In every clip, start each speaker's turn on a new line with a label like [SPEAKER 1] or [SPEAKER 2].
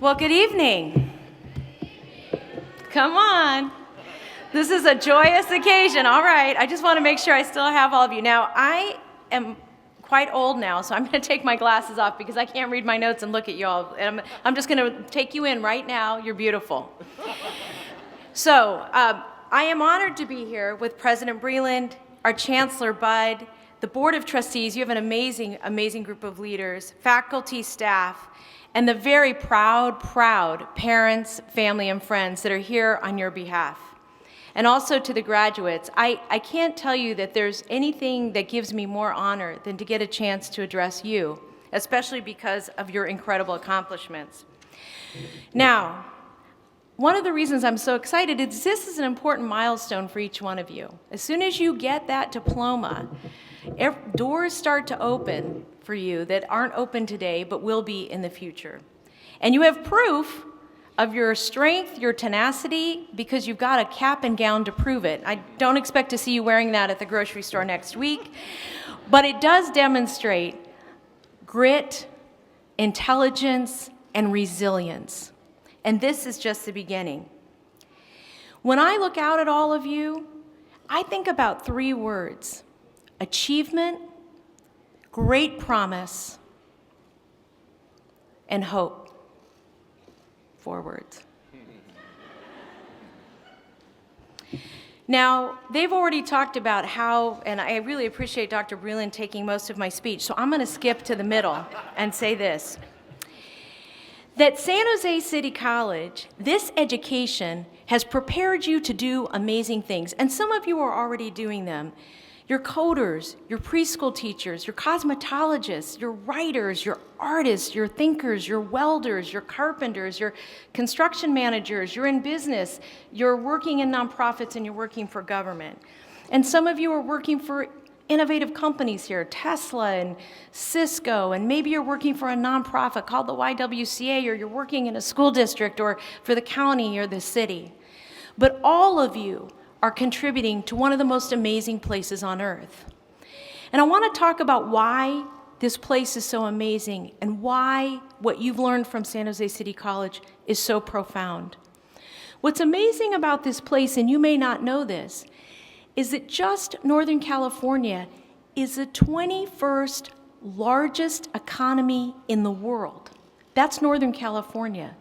[SPEAKER 1] Well, good evening. Come on. This is a joyous occasion. All right. I just want to make sure I still have all of you. Now, I am quite old now, so I'm going to take my glasses off because I can't read my notes and look at you all. And I'm just going to take you in right now. You're beautiful. So, I am honored to be here with President Breland, our Chancellor Bud, the Board of Trustees. You have an amazing, amazing group of leaders, faculty, staff, and the very proud parents, family, and friends that are here on your behalf. And also to the graduates, I can't tell you that there's anything that gives me more honor than to get a chance to address you, especially because of your incredible accomplishments. Now, one of the reasons I'm so excited is this is an important milestone for each one of you. As soon as you get that diploma, doors start to open for you that aren't open today but will be in the future. And you have proof of your strength, your tenacity, because you've got a cap and gown to prove it. I don't expect to see you wearing that at the grocery store next week, but it does demonstrate grit, intelligence, and resilience. And this is just the beginning. When I look out at all of you, I think about three words: achievement, great promise, and hope. 4 words. Now, they've already talked about how, and I really appreciate Dr. Breland taking most of my speech, so I'm going to skip to the middle and say this. That San Jose City College, this education has prepared you to do amazing things, and some of you are already doing them. Your coders, your preschool teachers, your cosmetologists, your writers, your artists, your thinkers, your welders, your carpenters, your construction managers, you're in business, you're working in nonprofits, and you're working for government. And some of you are working for innovative companies here, Tesla and Cisco, and maybe you're working for a nonprofit called the YWCA, or you're working in a school district or for the county or the city. But all of you are contributing to one of the most amazing places on earth. And I want to talk about why this place is so amazing and why what you've learned from San Jose City College is so profound. What's amazing about this place, and you may not know this, is that just Northern California is the 21st largest economy in the world. That's Northern California.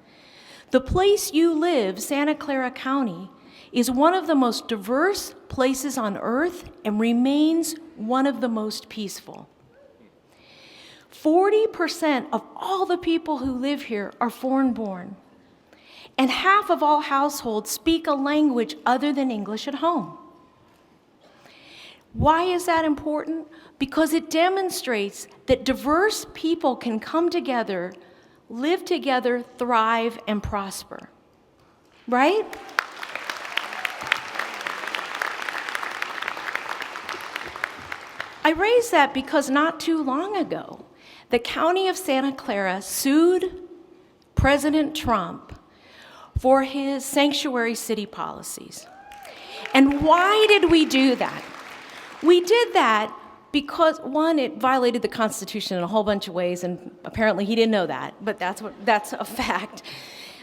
[SPEAKER 1] The place you live, Santa Clara County, is one of the most diverse places on earth and remains one of the most peaceful. 40% of all the people who live here are foreign-born, and half of all households speak a language other than English at home. Why is that important? Because it demonstrates that diverse people can come together, live together, thrive, and prosper. Right? I raise that because not too long ago, the county of Santa Clara sued President Trump for his sanctuary city policies. And why did we do that? We did that because, one, it violated the Constitution in a whole bunch of ways, and apparently he didn't know that, but that's a fact.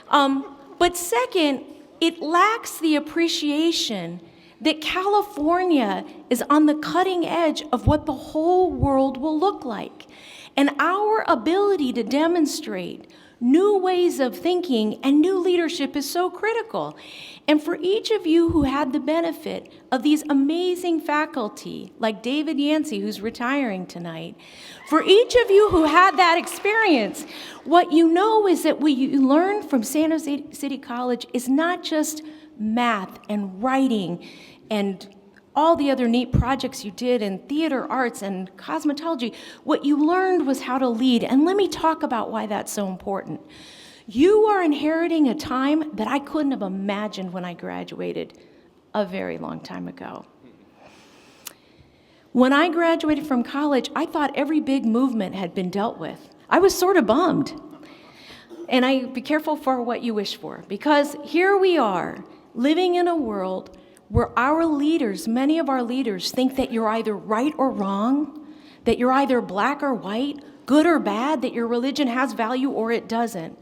[SPEAKER 1] But second, it lacks the appreciation that California is on the cutting edge of what the whole world will look like. And our ability to demonstrate new ways of thinking and new leadership is so critical. And for each of you who had the benefit of these amazing faculty, like David Yancey, who's retiring tonight, for each of you who had that experience, what you know is that what you learn from San Jose City College is not just math and writing and all the other neat projects you did in theater arts and cosmetology. What you learned was how to lead. And let me talk about why that's so important. You are inheriting a time that I couldn't have imagined when I graduated a very long time ago. When I graduated from college, I thought every big movement had been dealt with. I was sort of bummed. And be careful for what you wish for, because here we are living in a world where our leaders, many of our leaders, think that you're either right or wrong, that you're either black or white, good or bad, that your religion has value or it doesn't.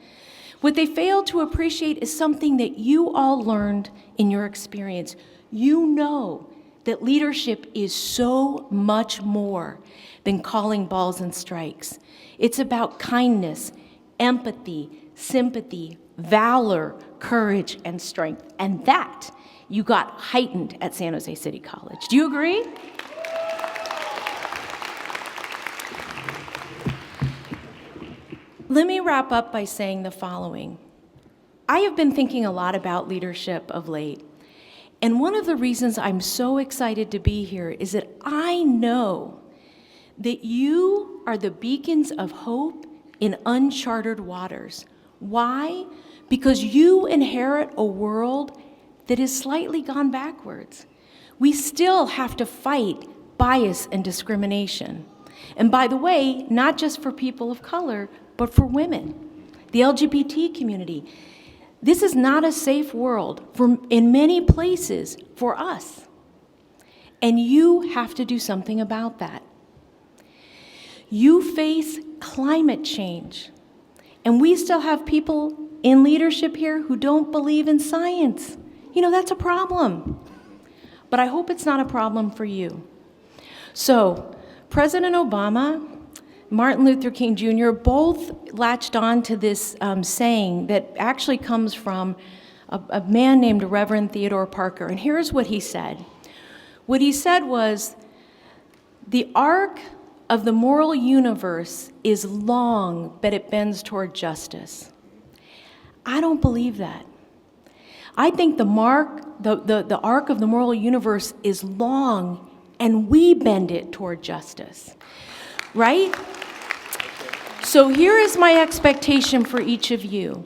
[SPEAKER 1] What they fail to appreciate is something that you all learned in your experience. You know that leadership is so much more than calling balls and strikes. It's about kindness, empathy, sympathy, valor, courage, and strength. And that you got heightened at San Jose City College. Do you agree? Let me wrap up by saying the following. I have been thinking a lot about leadership of late. And one of the reasons I'm so excited to be here is that I know that you are the beacons of hope in uncharted waters. Why? Because you inherit a world that has slightly gone backwards. We still have to fight bias and discrimination. And by the way, not just for people of color, but for women, the LGBT community. This is not a safe world in many places for us. And you have to do something about that. You face climate change. And we still have people in leadership here who don't believe in science. You know, that's a problem. But I hope it's not a problem for you. So, President Obama, Martin Luther King Jr. both latched on to this saying that actually comes from a man named Reverend Theodore Parker. And here's what he said. What he said was, "The arc of the moral universe is long, but it bends toward justice." I don't believe that. I think the arc of the moral universe is long, and we bend it toward justice, right? So here is my expectation for each of you,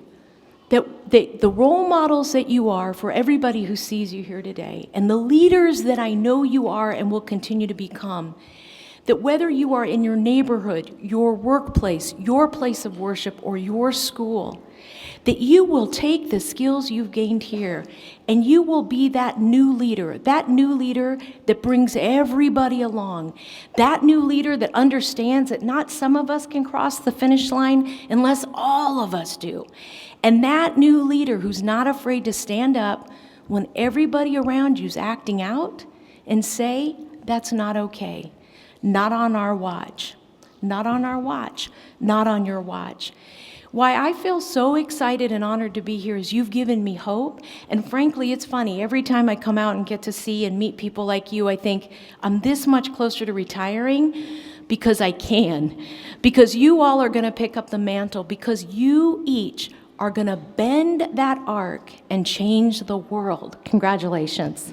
[SPEAKER 1] that the role models that you are for everybody who sees you here today, and the leaders that I know you are and will continue to become, that whether you are in your neighborhood, your workplace, your place of worship, or your school, that you will take the skills you've gained here and you will be that new leader that brings everybody along, that new leader that understands that not some of us can cross the finish line unless all of us do. And that new leader who's not afraid to stand up when everybody around you's acting out and say, "That's not okay. Not on our watch. Not on our watch. Not on your watch." Why I feel so excited and honored to be here is you've given me hope. And frankly, it's funny. Every time I come out and get to see and meet people like you, I think I'm this much closer to retiring because I can. Because you all are going to pick up the mantle. Because you each are going to bend that arc and change the world. Congratulations.